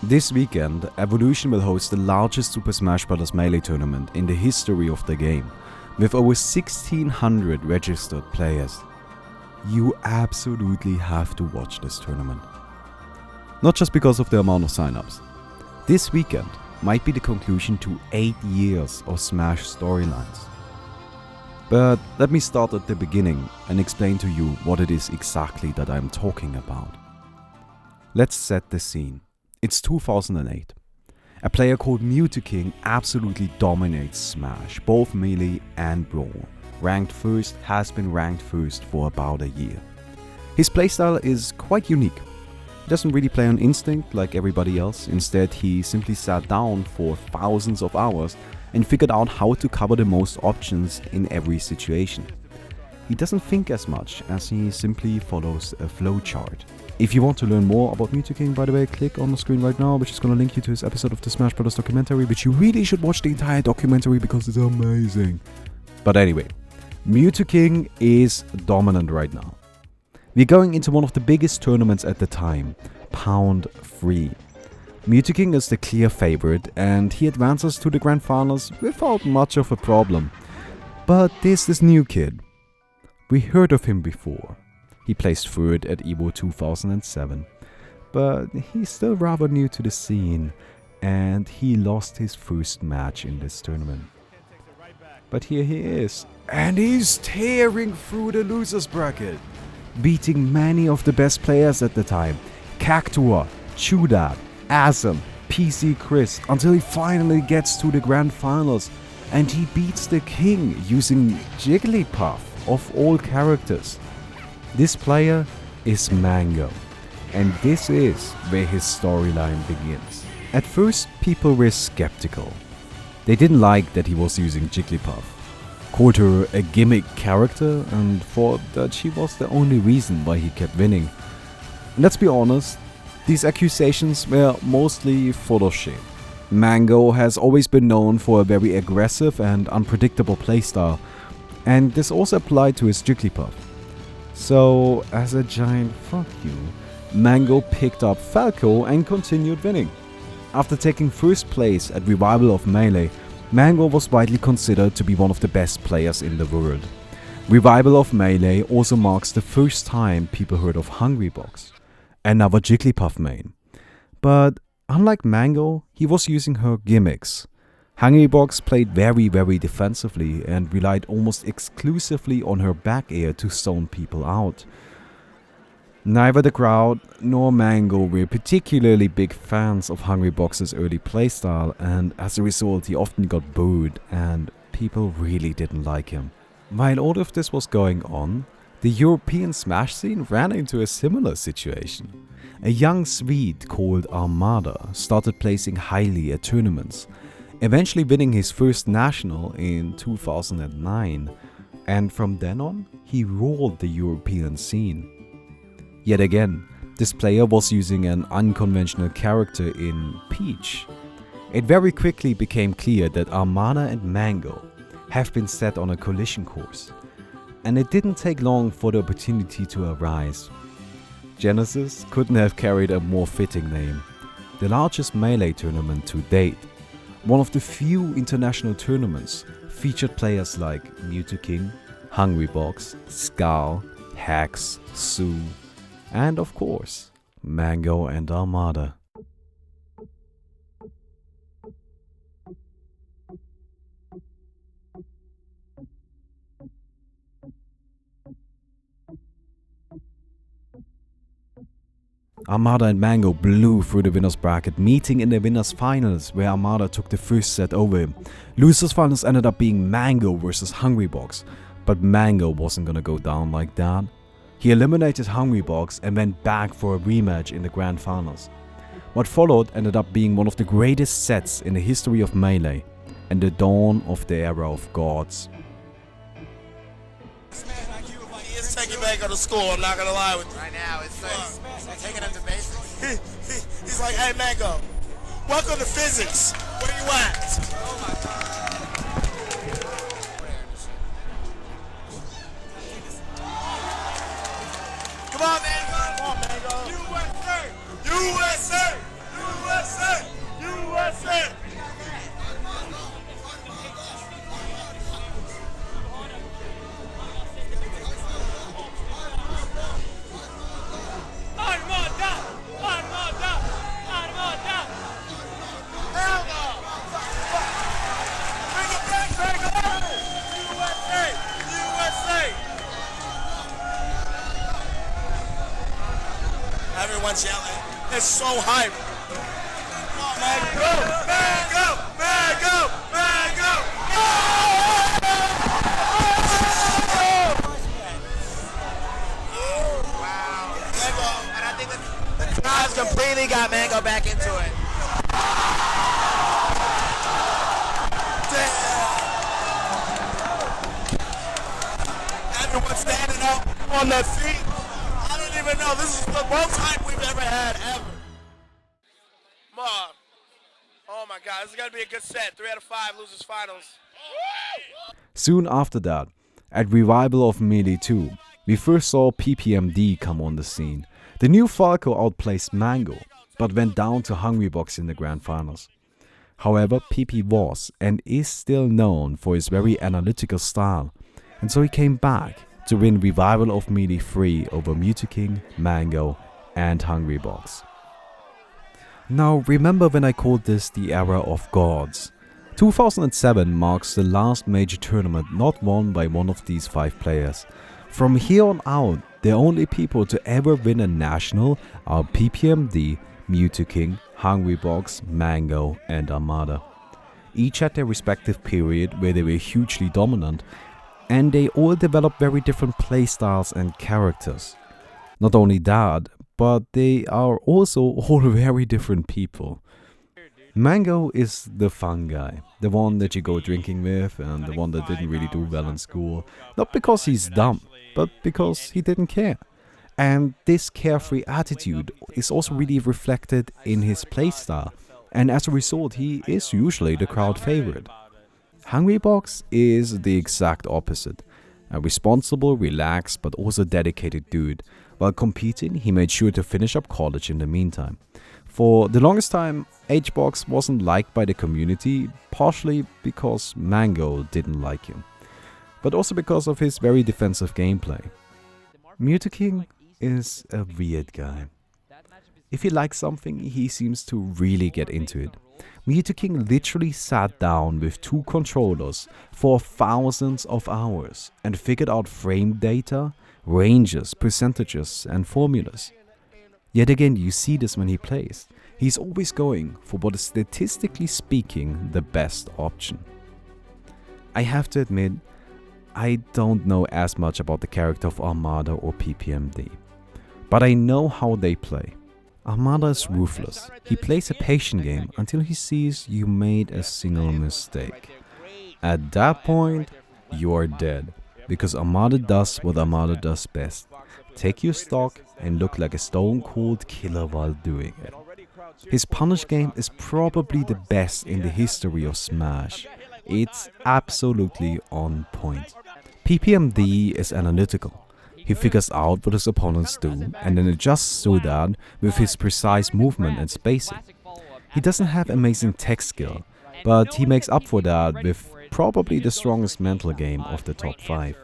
This weekend, Evolution will host the largest Super Smash Bros. Melee tournament in the history of the game, with over 1600 registered players. You absolutely have to watch this tournament. Not just because of the amount of signups. This weekend might be the conclusion to 8 years of Smash storylines. But let me start at the beginning and explain to you what it is exactly that I'm talking about. Let's set the scene. It's 2008. A player called Mewtwo absolutely dominates Smash, both Melee and Brawl. Ranked first, has been ranked first for about a year. His playstyle is quite unique. He doesn't really play on instinct like everybody else. Instead, he simply sat down for thousands of hours and figured out how to cover the most options in every situation. He doesn't think as much as he simply follows a flowchart. If you want to learn more about Mewtwo, by the way, click on the screen right now, which is going to link you to his episode of the Smash Bros. Documentary, which you really should watch the entire documentary because it's amazing. But anyway, Mewtwo is dominant right now. We're going into one of the biggest tournaments at the time, Pound 3. Mewtwo is the clear favorite and he advances to the Grand Finals without much of a problem. But there's this new kid. We heard of him before. He placed third at EVO 2007, but he's still rather new to the scene and he lost his first match in this tournament. But here he is, and he's tearing through the losers bracket, beating many of the best players at the time, Cactua, Chudab, Asm, PC Chris, until he finally gets to the Grand Finals and he beats the king using Jigglypuff of all characters. This player is Mango, and this is where his storyline begins. At first, people were skeptical. They didn't like that he was using Jigglypuff, called her a gimmick character, and thought that she was the only reason why he kept winning. And let's be honest, these accusations were mostly Photoshop. Mango has always been known for a very aggressive and unpredictable playstyle, and this also applied to his Jigglypuff. So, as a giant fuck you, Mango picked up Falco and continued winning. After taking first place at Revival of Melee, Mango was widely considered to be one of the best players in the world. Revival of Melee also marks the first time people heard of Hungrybox, another Jigglypuff main. But unlike Mango, he was using her gimmicks. Hungrybox played very defensively and relied almost exclusively on her back air to zone people out. Neither the crowd nor Mango were particularly big fans of Hungrybox's early playstyle, and as a result he often got booed and people really didn't like him. While all of this was going on, the European Smash scene ran into a similar situation. A young Swede called Armada started placing highly at tournaments, eventually winning his first national in 2009, and from then on, he ruled the European scene. Yet again, this player was using an unconventional character in Peach. It very quickly became clear that Armada and Mango have been set on a collision course, and it didn't take long for the opportunity to arise. Genesis couldn't have carried a more fitting name. The largest Melee tournament to date, one of the few international tournaments, featured players like Mewtwo, Hungrybox, Scal, Hex, Sue, and of course, Mango and Armada. Armada and Mango blew through the winners bracket, meeting in the winners finals where Armada took the first set over him. Losers finals ended up being Mango versus Hungrybox, but Mango wasn't gonna go down like that. He eliminated Hungrybox and went back for a rematch in the grand finals. What followed ended up being one of the greatest sets in the history of Melee and the dawn of the era of gods. It's taking back on the score, I'm not gonna lie with you. Right now, it's like they're taking him to basics. He's like, hey Mango, welcome to physics. Where you at? Oh my god. Come on, Mango. Come on, Mango. USA! USA! USA! much yelling. It's so hype. Come on, man. Go! Man, go! Man, go! Man, go! Wow. Mango, and I think the crowds completely got Mango back into it. Everyone standing up on their feet. I don't even know. This is the most hype we've ever had, ever. Mom. Oh my God, this is gonna be a good set. 3 out of 5 losers finals. Soon after that, at Revival of Melee 2, we first saw PPMD come on the scene. The new Falco outplaced Mango, but went down to Hungrybox in the grand finals. However, PP was and is still known for his very analytical style, and so he came back to win Revival of Melee 3 over Mewtwo, Mango and Hungrybox. Now remember when I called this the era of gods? 2007 marks the last major tournament not won by one of these 5 players. From here on out, the only people to ever win a national are PPMD, Mewtwo, Hungrybox, Mango and Armada. Each had their respective period where they were hugely dominant, and they all developed very different playstyles and characters. Not only that, but they are also all very different people. Mango is the fun guy, the one that you go drinking with and the one that didn't really do well in school. Not because he's dumb, but because he didn't care. And this carefree attitude is also really reflected in his playstyle, and as a result he is usually the crowd favorite. Hungrybox is the exact opposite. A responsible, relaxed, but also dedicated dude. While competing, he made sure to finish up college in the meantime. For the longest time, HBox wasn't liked by the community, partially because Mango didn't like him, but also because of his very defensive gameplay. Mewtwo is a weird guy. If he likes something, he seems to really get into it. Mewtwo literally sat down with 2 controllers for thousands of hours and figured out frame data, ranges, percentages and formulas. Yet again, you see this when he plays. He's always going for what is statistically speaking the best option. I have to admit, I don't know as much about the character of Armada or PPMD, but I know how they play. Armada is ruthless. He plays a patient game until he sees you made a single mistake. At that point, you are dead, because Armada does what Armada does best. Take your stock and look like a stone cold killer while doing it. His punish game is probably the best in the history of Smash. It's absolutely on point. PPMD is analytical. He figures out what his opponents do and then adjusts to that with his precise movement and spacing. He doesn't have amazing tech skill, but he makes up for that with probably the strongest mental game of the top 5.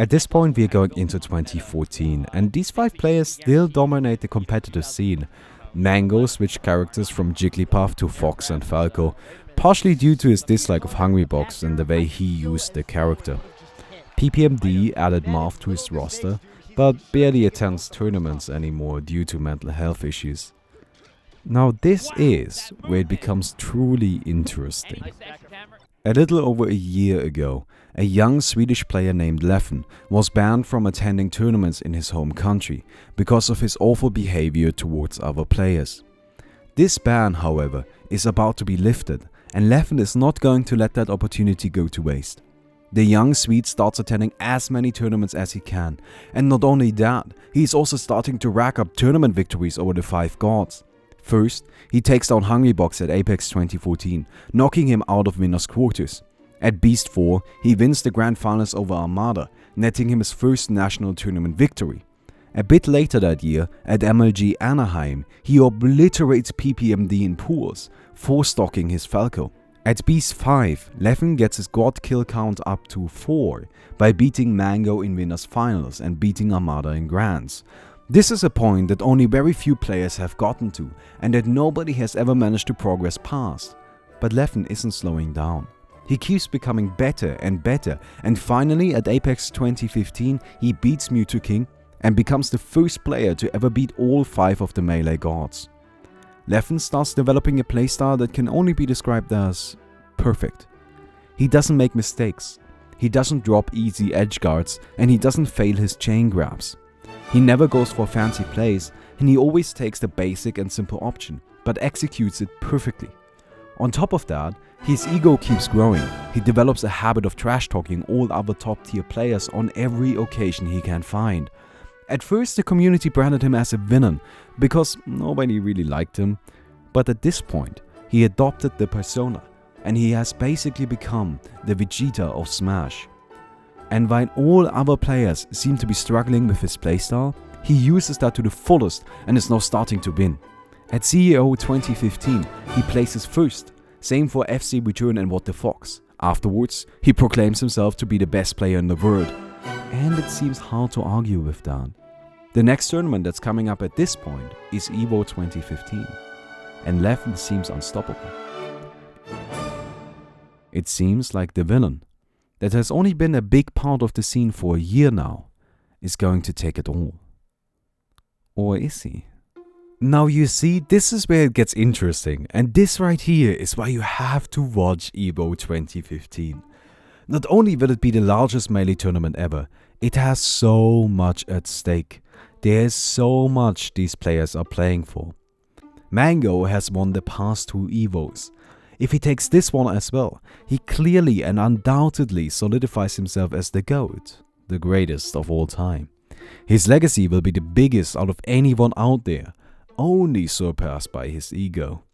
At this point we are going into 2014 and these 5 players still dominate the competitive scene. Mango switched characters from Jigglypuff to Fox and Falco, partially due to his dislike of Hungrybox and the way he used the character. PPMD added Marth to his roster, but barely attends tournaments anymore due to mental health issues. Now this is where it becomes truly interesting. A little over a year ago, a young Swedish player named Leffen was banned from attending tournaments in his home country because of his awful behavior towards other players. This ban, however, is about to be lifted, and Leffen is not going to let that opportunity go to waste. The young Swede starts attending as many tournaments as he can, and not only that, he is also starting to rack up tournament victories over the 5 gods. First, he takes down Hungrybox at Apex 2014, knocking him out of winner's quarters. At Beast 4, he wins the grand finals over Armada, netting him his first national tournament victory. A bit later that year, at MLG Anaheim, he obliterates PPMD in pools, 4-stocking his Falco. At Beast 5, Leffen gets his god kill count up to 4 by beating Mango in winners finals and beating Armada in grands. This is a point that only very few players have gotten to and that nobody has ever managed to progress past. But Leffen isn't slowing down. He keeps becoming better and better, and finally at Apex 2015 he beats Mewtwo, and becomes the first player to ever beat all 5 of the melee gods. Leffen starts developing a playstyle that can only be described as perfect. He doesn't make mistakes, he doesn't drop easy edge guards, and he doesn't fail his chain grabs. He never goes for fancy plays, and he always takes the basic and simple option, but executes it perfectly. On top of that, his ego keeps growing. He develops a habit of trash-talking all other top-tier players on every occasion he can find. At first, the community branded him as a villain, because nobody really liked him, but at this point, he adopted the persona, and he has basically become the Vegeta of Smash. And while all other players seem to be struggling with his playstyle, he uses that to the fullest and is now starting to win. At CEO 2015, he places first, same for FC Return and What the Fox. Afterwards, he proclaims himself to be the best player in the world, and it seems hard to argue with that. The next tournament that's coming up at this point is EVO 2015, and Leffen seems unstoppable. It seems like the villain, that has only been a big part of the scene for a year now, is going to take it all. Or is he? Now you see, this is where it gets interesting, and this right here is why you have to watch EVO 2015. Not only will it be the largest melee tournament ever, it has so much at stake. There is so much these players are playing for. Mango has won the past 2 EVOs. If he takes this one as well, he clearly and undoubtedly solidifies himself as the GOAT, the greatest of all time. His legacy will be the biggest out of anyone out there, only surpassed by his ego.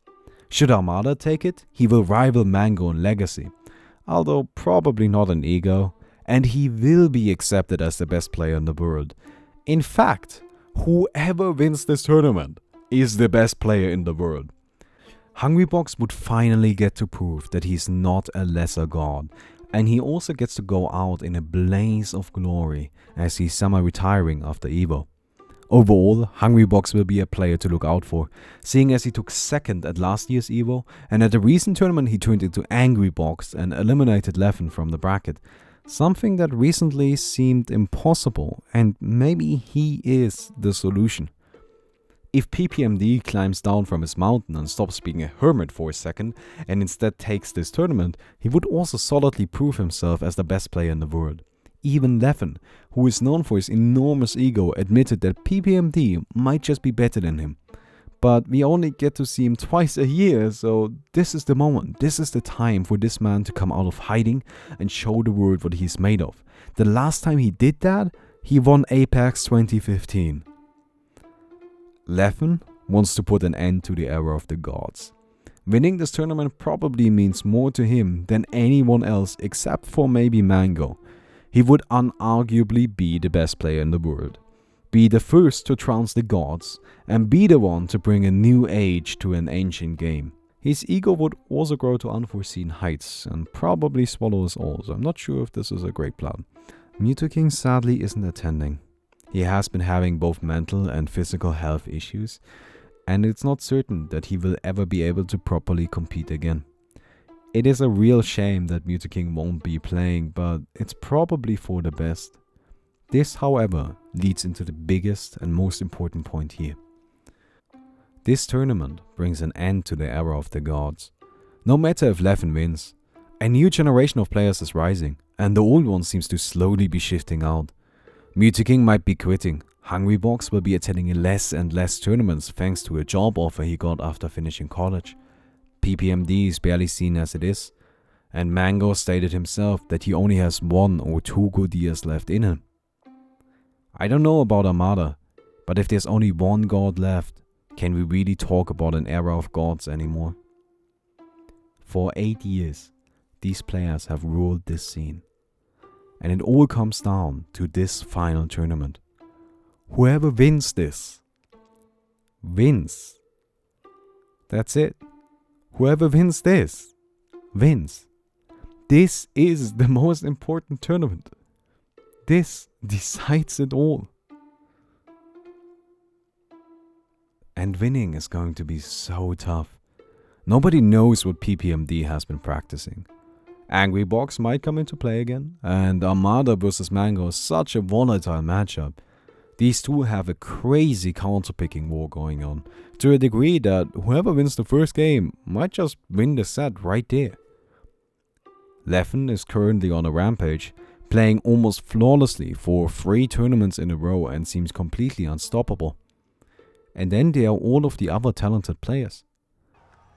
Should Armada take it, he will rival Mango in legacy, although probably not in ego, and he will be accepted as the best player in the world. In fact, whoever wins this tournament is the best player in the world. Hungrybox would finally get to prove that he's not a lesser god, and he also gets to go out in a blaze of glory as he's semi-retiring after EVO. Overall, Hungrybox will be a player to look out for, seeing as he took second at last year's EVO, and at the recent tournament he turned into Angrybox and eliminated Leffen from the bracket, something that recently seemed impossible, and maybe he is the solution. If PPMD climbs down from his mountain and stops being a hermit for a second and instead takes this tournament, he would also solidly prove himself as the best player in the world. Even Leffen, who is known for his enormous ego, admitted that PPMD might just be better than him. But we only get to see him twice a year, so this is the moment, this is the time for this man to come out of hiding and show the world what he's made of. The last time he did that, he won Apex 2015. Leffen wants to put an end to the era of the gods. Winning this tournament probably means more to him than anyone else except for maybe Mango. He would unarguably be the best player in the world, be the first to trounce the gods, and be the one to bring a new age to an ancient game. His ego would also grow to unforeseen heights and probably swallow us all, so I'm not sure if this is a great plan. Mewtwo sadly isn't attending. He has been having both mental and physical health issues, and it's not certain that he will ever be able to properly compete again. It is a real shame that Mewtwo won't be playing, but it's probably for the best. This, however, leads into the biggest and most important point here. This tournament brings an end to the era of the gods. No matter if Leffen wins, a new generation of players is rising, and the old one seems to slowly be shifting out. Mewtwo might be quitting, Hungrybox will be attending less and less tournaments thanks to a job offer he got after finishing college. PPMD is barely seen as it is, and Mango stated himself that he only has 1 or 2 good years left in him. I don't know about Armada, but if there's only one god left, can we really talk about an era of gods anymore? For 8 years, these players have ruled this scene, and it all comes down to this final tournament. Whoever wins this, wins. That's it. Whoever wins this, wins. This is the most important tournament. This decides it all. And winning is going to be so tough. Nobody knows what PPMD has been practicing. Angrybox might come into play again, and Armada vs Mango is such a volatile matchup. These two have a crazy counter-picking war going on, to a degree that whoever wins the first game might just win the set right there. Leffen is currently on a rampage, playing almost flawlessly for 3 tournaments in a row and seems completely unstoppable. And then there are all of the other talented players.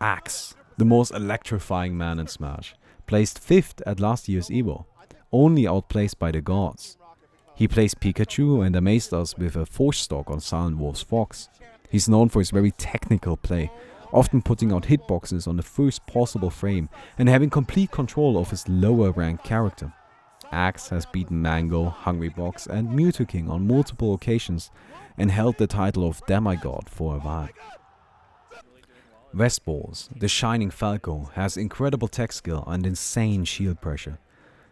Axe, the most electrifying man in Smash, placed 5th at last year's EVO, only outplaced by the gods. He plays Pikachu and amazed us with a Force Stock on Silent Wolf's Fox. He's known for his very technical play, often putting out hitboxes on the first possible frame and having complete control of his lower ranked character. Axe has beaten Mango, Hungrybox and Mewtwo King on multiple occasions and held the title of Demigod for a while. Westballs, the shining Falco, has incredible tech skill and insane shield pressure.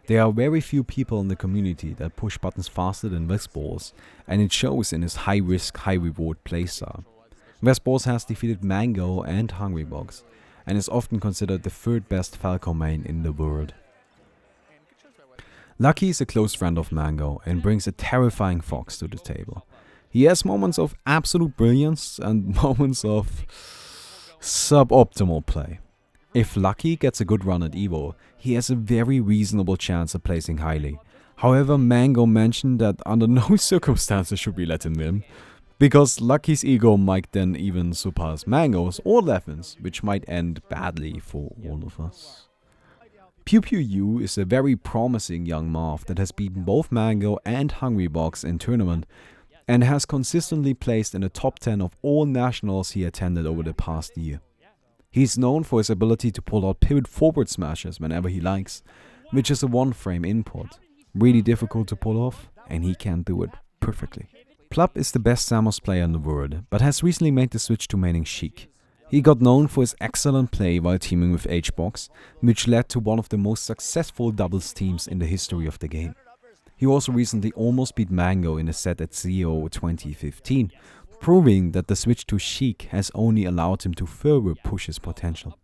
There are very few people in the community that push buttons faster than Westballs, and it shows in his high risk, high reward playstyle. Westballs has defeated Mango and Hungrybox, and is often considered the 3rd best Falco main in the world. Lucky is a close friend of Mango and brings a terrifying Fox to the table. He has moments of absolute brilliance and moments of suboptimal play. If Lucky gets a good run at EVO, he has a very reasonable chance of placing highly. However, Mango mentioned that under no circumstances should we let him win, because Lucky's ego might then even surpass Mango's or Leffen's, which might end badly for all of us. Pew Pew U is a very promising young Marth that has beaten both Mango and Hungrybox in tournament, and has consistently placed in the top 10 of all nationals he attended over the past year. He's known for his ability to pull out pivot forward smashes whenever he likes, which is a 1-frame input. Really difficult to pull off, and he can do it perfectly. Plup is the best Samus player in the world, but has recently made the switch to maining Sheik. He got known for his excellent play while teaming with H-Box, which led to one of the most successful doubles teams in the history of the game. He also recently almost beat Mango in a set at CEO 2015, proving that the switch to Sheik has only allowed him to further push his potential.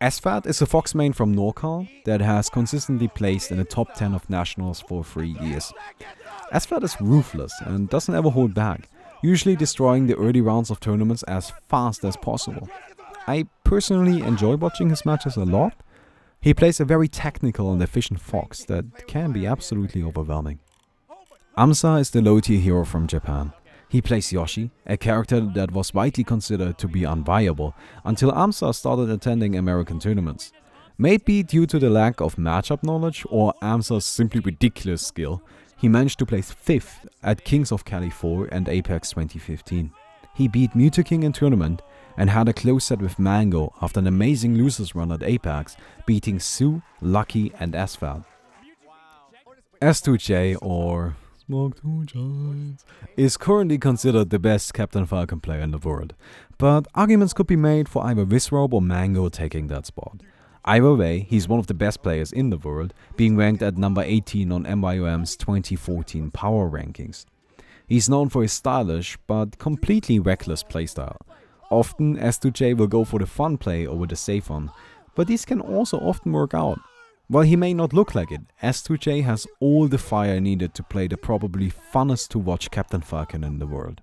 Asphalt is a Fox main from NorCal that has consistently placed in the top 10 of nationals for 3 years. Asphalt is ruthless and doesn't ever hold back, usually destroying the early rounds of tournaments as fast as possible. I personally enjoy watching his matches a lot. He plays a very technical and efficient Fox that can be absolutely overwhelming. Amsa is the low-tier hero from Japan. He plays Yoshi, a character that was widely considered to be unviable until Amsa started attending American tournaments. Maybe due to the lack of matchup knowledge or Amsa's simply ridiculous skill, he managed to place 5th at Kings of Cali 4 and Apex 2015. He beat Mewtwo King in tournament and had a close set with Mango after an amazing losers run at Apex, beating Sue, Lucky and Asphalt. S2J, or Smoke 2 Giants, is currently considered the best Captain Falcon player in the world, but arguments could be made for either Visrobe or Mango taking that spot. Either way, he's one of the best players in the world, being ranked at number 18 on MYOM's 2014 power rankings. He's known for his stylish but completely reckless playstyle. Often S2J will go for the fun play over the safe one, but these can also often work out. While he may not look like it, S2J has all the fire needed to play the probably funnest to watch Captain Falcon in the world.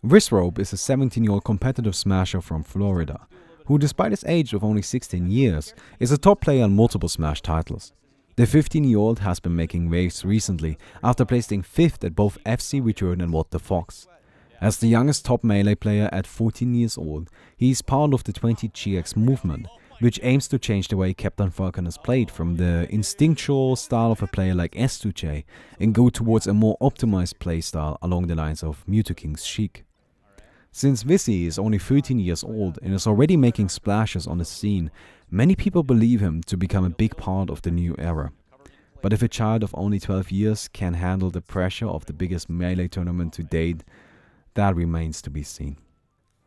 Visrobe is a 17-year-old competitive smasher from Florida, who despite his age of only 16 years, is a top player on multiple Smash titles. The 15-year-old has been making waves recently after placing 5th at both FC Return and What the Fox. As the youngest top melee player at 14 years old, he is part of the 20GX movement, which aims to change the way Captain Falcon is played from the instinctual style of a player like S2J and go towards a more optimized playstyle along the lines of Mewtwo King's Sheik. Since Visi is only 13 years old and is already making splashes on the scene, many people believe him to become a big part of the new era. But if a child of only 12 years can handle the pressure of the biggest melee tournament to date, that remains to be seen.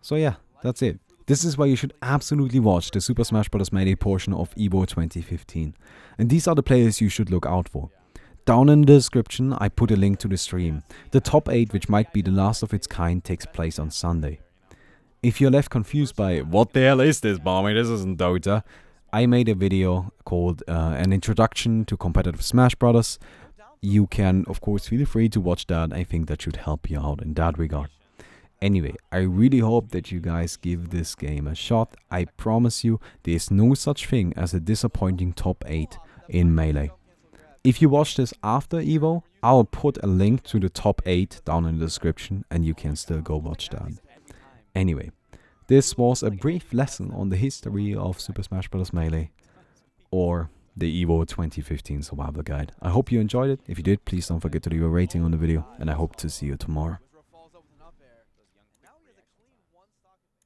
So yeah, that's it. This is why you should absolutely watch the Super Smash Bros. Melee portion of EVO 2015. And these are the players you should look out for. Down in the description I put a link to the stream. The top 8, which might be the last of its kind, takes place on Sunday. If you're left confused by what the hell is this, Barmy, this isn't Dota, I made a video called an introduction to competitive Smash Bros. you can, of course, feel free to watch that. I think that should help you out in that regard. Anyway, I really hope that you guys give this game a shot. I promise you, there's no such thing as a disappointing top 8 in Melee. If you watch this after Evo, I'll put a link to the top 8 down in the description and you can still go watch that. Anyway, this was a brief lesson on the history of Super Smash Bros. Melee, or the EVO 2015 Survival Guide. I hope you enjoyed it. If you did, please don't forget to leave a rating on the video, and I hope to see you tomorrow.